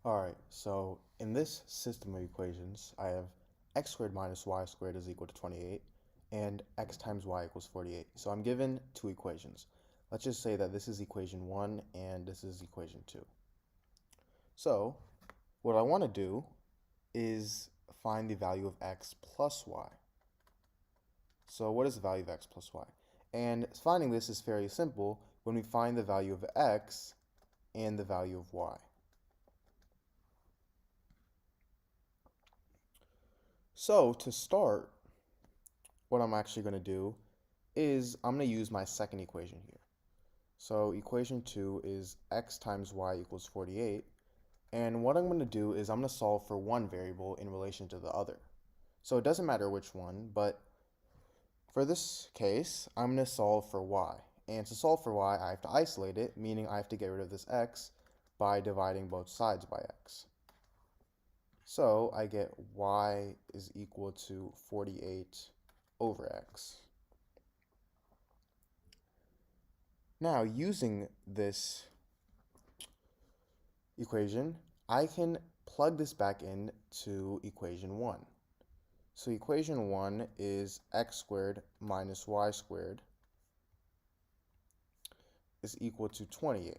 Alright, so in this system of equations, I have x squared minus y squared is equal to 28, and x times y equals 48. So I'm given two equations. Let's just say that this is equation 1 and this is equation 2. So what I want to do is find the value of x plus y. So what is the value of x plus y? And finding this is fairly simple when we find the value of x and the value of y. So to start, what I'm actually going to do is I'm going to use my second equation here. So equation 2 is x times y equals 48. And what I'm going to do is I'm going to solve for one variable in relation to the other. So it doesn't matter which one, but for this case, I'm going to solve for y. And to solve for y, I have to isolate it, meaning I have to get rid of this x by dividing both sides by x. So I get y is equal to 48 over x. Now, using this equation, I can plug this back into equation 1. So equation 1 is x squared minus y squared is equal to 28.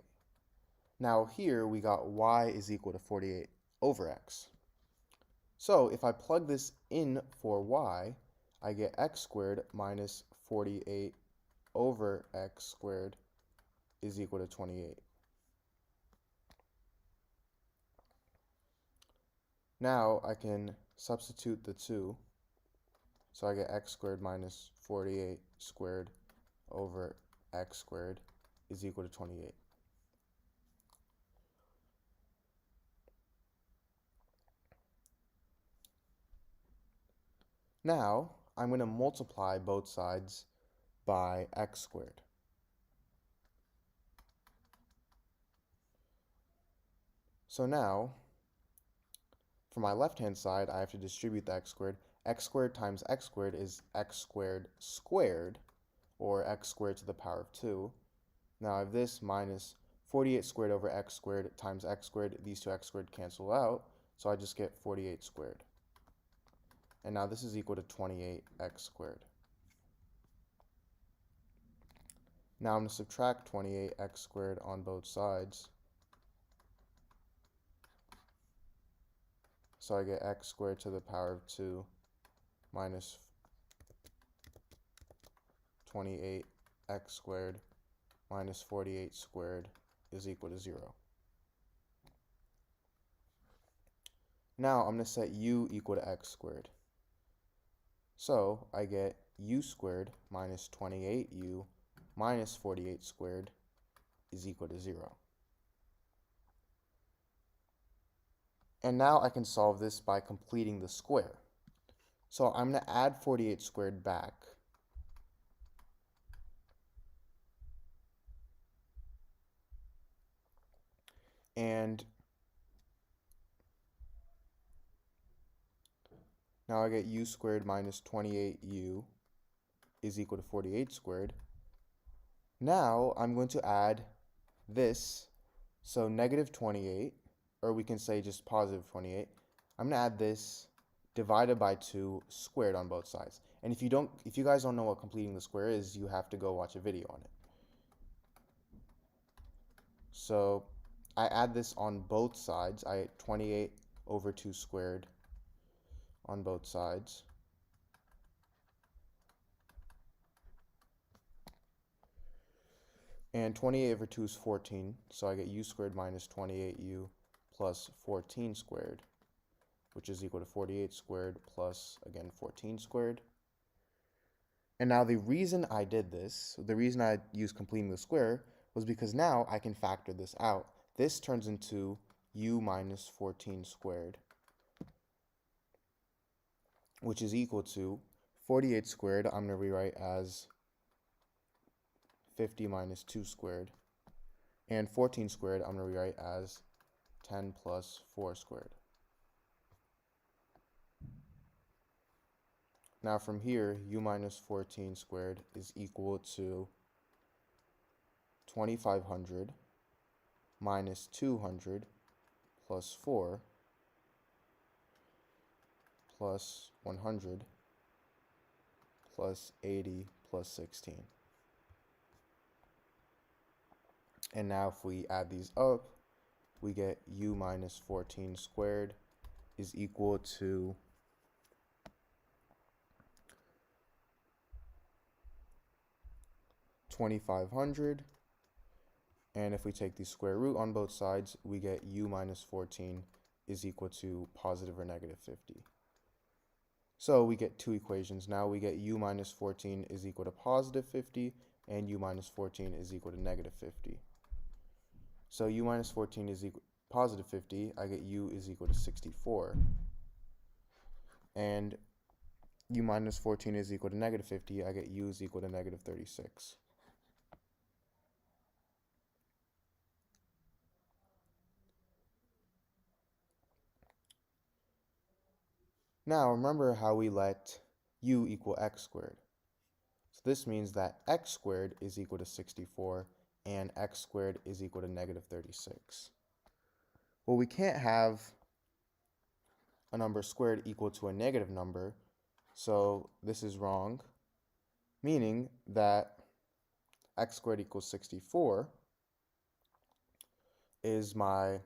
Now here we got y is equal to 48 over x. So if I plug this in for y, I get x squared minus 48 over x squared is equal to 28. Now I can substitute the 2, so I get x squared minus 48 squared over x squared is equal to 28. Now I'm going to multiply both sides by x squared. So now, for my left-hand side, I have to distribute the x squared. X squared times x squared is x squared squared, or x squared to the power of 2. Now I have this minus 48 squared over x squared times x squared. These two x squared cancel out, so I just get 48 squared. And now this is equal to 28x squared. Now I'm going to subtract 28x squared on both sides. So I get x squared to the power of 2 minus 28x squared minus 48 squared is equal to 0. Now I'm going to set u equal to x squared. So I get u squared minus 28u minus 48 squared is equal to 0. And now I can solve this by completing the square. So I'm going to add 48 squared back. And now I get u squared minus 28u is equal to 48 squared. Now I'm going to add this, so negative 28, or we can say just positive 28. I'm going to add this divided by 2 squared on both sides. And if you guys don't know what completing the square is, you have to go watch a video on it. So I add this on both sides. I get 28 over 2 squared on both sides. And 28 over 2 is 14, so I get u squared minus 28u plus 14 squared, which is equal to 48 squared plus, again, 14 squared. And now the reason I did this, the reason I used completing the square, was because now I can factor this out. This turns into u minus 14 squared, which is equal to 48 squared, I'm going to rewrite as 50 minus 2 squared, and 14 squared I'm going to rewrite as 10 plus 4 squared. Now from here, u minus 14 squared is equal to 2500 minus 200 plus 4 plus 100 plus 80 plus 16. And now if we add these up, we get u minus 14 squared is equal to 2500. And if we take the square root on both sides, we get u minus 14 is equal to positive or negative 50. So we get two equations. Now we get u minus 14 is equal to positive 50 and u minus 14 is equal to negative 50. So u minus 14 is equal positive 50, I get u is equal to 64. And u minus 14 is equal to negative 50, I get u is equal to negative 36. Now remember how we let u equal x squared. So this means that x squared is equal to 64 and x squared is equal to negative 36. Well, we can't have a number squared equal to a negative number, so this is wrong, meaning that x squared equals 64 is my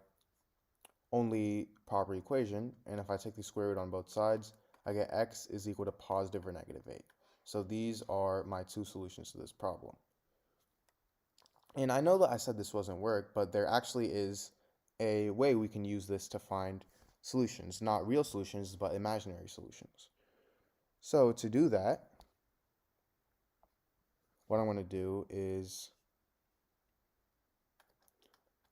only proper equation, and if I take the square root on both sides, I get x is equal to positive or negative 8. So these are my two solutions to this problem. And I know that I said this wasn't work, but there actually is a way we can use this to find solutions, not real solutions, but imaginary solutions. So to do that, what I'm going to do is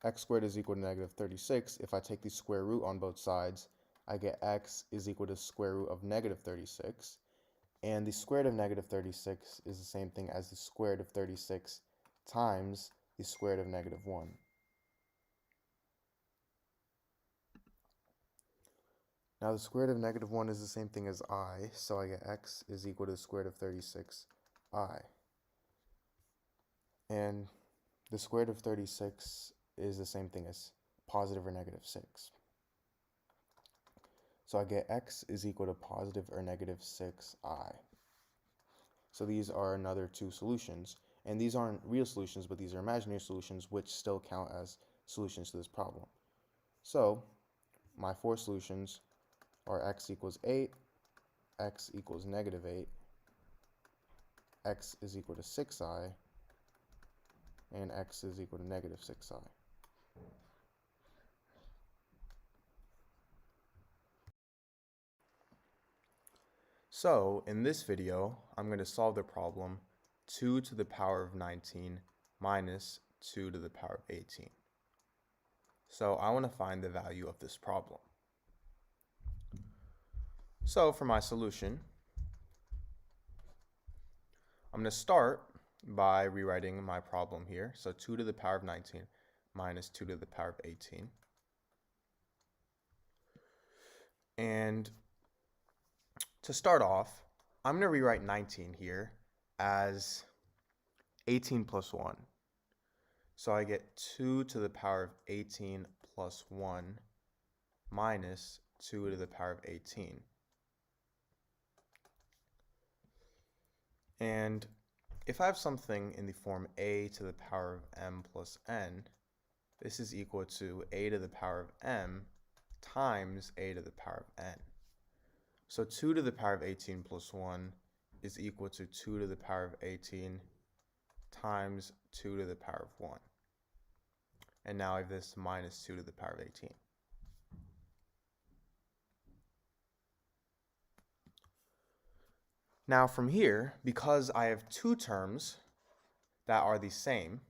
x squared is equal to negative 36. If I take the square root on both sides, I get x is equal to square root of negative 36. And the square root of negative 36 is the same thing as the square root of 36 times the square root of negative 1. Now the square root of negative 1 is the same thing as I, so I get x is equal to the square root of 36i. And the square root of 36 is the same thing as positive or negative 6. So I get x is equal to positive or negative 6i. So these are another two solutions. And these aren't real solutions, but these are imaginary solutions, which still count as solutions to this problem. So my four solutions are x equals 8, x equals negative 8, x is equal to 6i, and x is equal to negative 6i. So in this video, I'm going to solve the problem 2 to the power of 19 minus 2 to the power of 18. So I want to find the value of this problem. So for my solution, I'm going to start by rewriting my problem here. So 2 to the power of 19 minus 2 to the power of 18. And to start off, I'm going to rewrite 19 here as 18 plus 1. So I get 2 to the power of 18 plus 1 minus 2 to the power of 18. And if I have something in the form a to the power of m plus n, this is equal to a to the power of m times a to the power of n. So 2 to the power of 18 plus 1 is equal to 2 to the power of 18 times 2 to the power of 1. And now I have this minus 2 to the power of 18. Now from here, because I have two terms that are the same,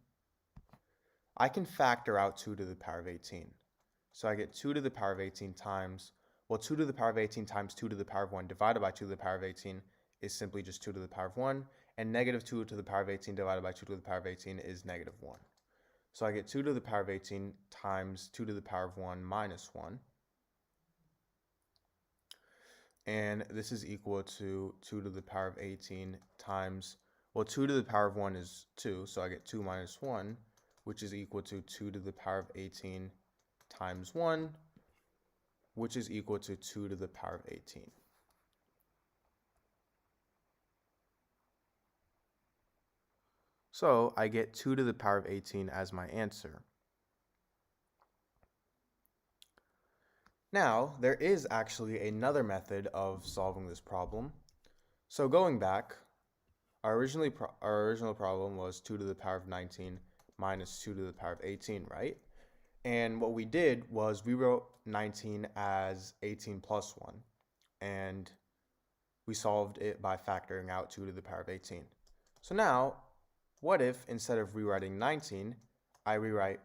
I can factor out 2 to the power of 18. So I get 2 to the power of 18 times, well, 2 to the power of 18 times 2 to the power of 1 divided by 2 to the power of 18 is simply just 2 to the power of 1, and negative 2 to the power of 18 divided by 2 to the power of 18 is negative 1. So I get 2 to the power of 18 times 2 to the power of 1 minus 1. And this is equal to 2 to the power of 18 times, well, 2 to the power of 1 is 2, so I get 2 minus 1, which is equal to 2 to the power of 18 times 1, which is equal to 2 to the power of 18. So I get 2 to the power of 18 as my answer. Now, there is actually another method of solving this problem. So going back, our original problem was 2 to the power of 19 minus 2 to the power of 18, right? And what we did was we wrote 19 as 18 plus 1, and we solved it by factoring out 2 to the power of 18. So now, what if instead of rewriting 19, I rewrite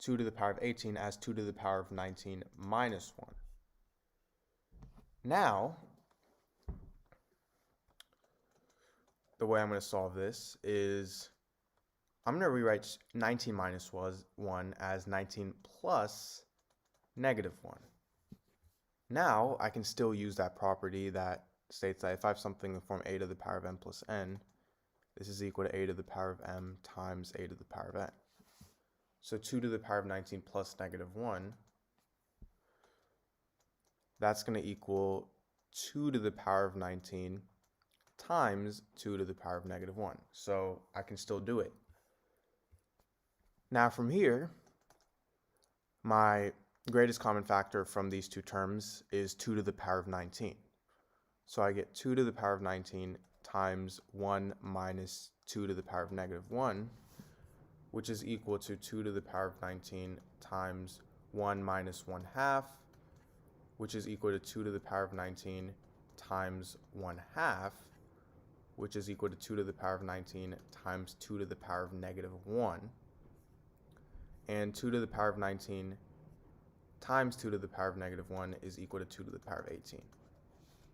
2 to the power of 18 as 2 to the power of 19 minus 1. Now, the way I'm going to solve this is I'm going to rewrite 19 minus 1 as 19 plus negative 1. Now, I can still use that property that states that if I have something in the form a to the power of m plus n, this is equal to a to the power of m times a to the power of n. So 2 to the power of 19 plus negative 1, that's going to equal 2 to the power of 19 times 2 to the power of negative 1. So I can still do it. Now from here, my greatest common factor from these two terms is 2 to the power of 19. So I get 2 to the power of 19 times 1 minus 2 to the power of negative 1, which is equal to 2 to the power of 19 times 1 minus 1/2, which is equal to 2 to the power of 19 times 1/2, which is equal to 2 to the power of 19 times 2 to the power of negative 1. And 2 to the power of 19 times 2 to the power of negative 1 is equal to 2 to the power of 18.